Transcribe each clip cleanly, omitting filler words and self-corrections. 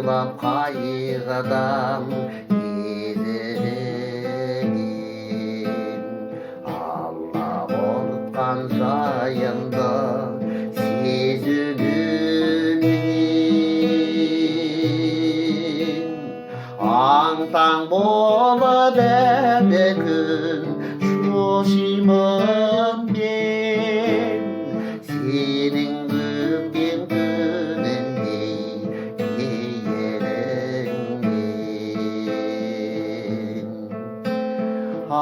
жылап қайғыдан езілген алла ұмытқан жайымды сезінумен аң-таң болып әлі күн шошимын мен сенің өпкен күніңдей пейіліңнен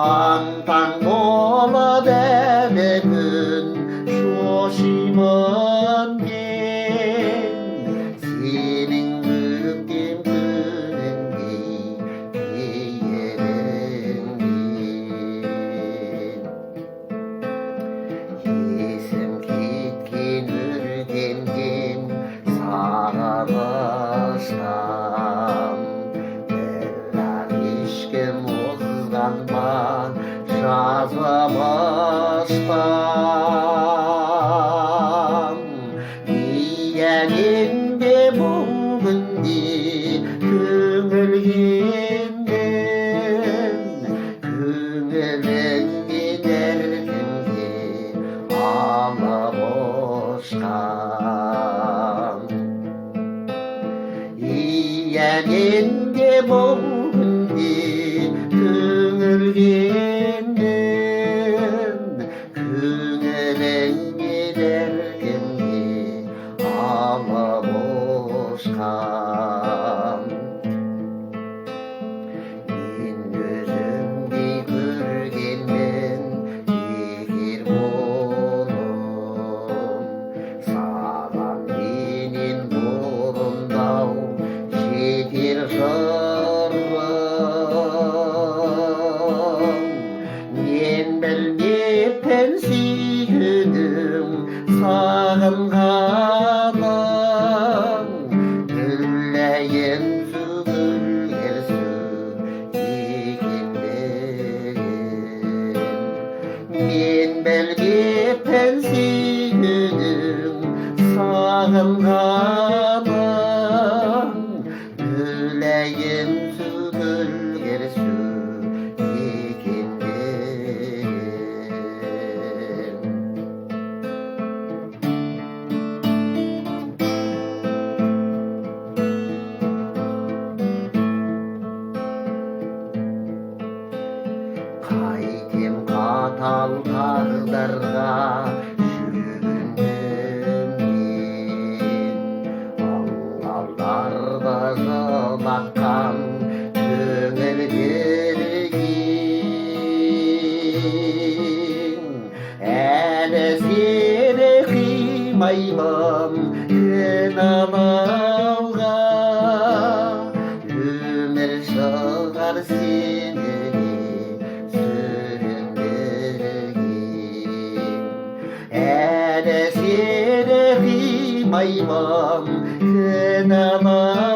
аң-таң болып әлі күн шошимын мен сенің өпкен күніңдей пейіліңнен есім кеткен өртенген сағыныштан бірақ ешкім озғанма жазылмастан иәлемде бұл күнде көңілгенмен көңіліңнен әркімге алып ұшқан иәлемде бұл күнде көңілгенмен көңіліңнен әркімге алып ұшқан мен өзімдей көргенмен егер болым саған менен бұрындау жетер жырым мен білмеппін сүйгенім сағынғаным гүлләйін сөгілгерсі екендігін мен білмеппін сүйгенім сағынғаным гүлләйін сөгілгерсі қайтем қатал тағдырға жүгіндім мен аңғалдарда жылатқан көңілдерген әлі сені қимаймын кінәлауға өмір шығар сені әлі сені қимаймын кінәлауға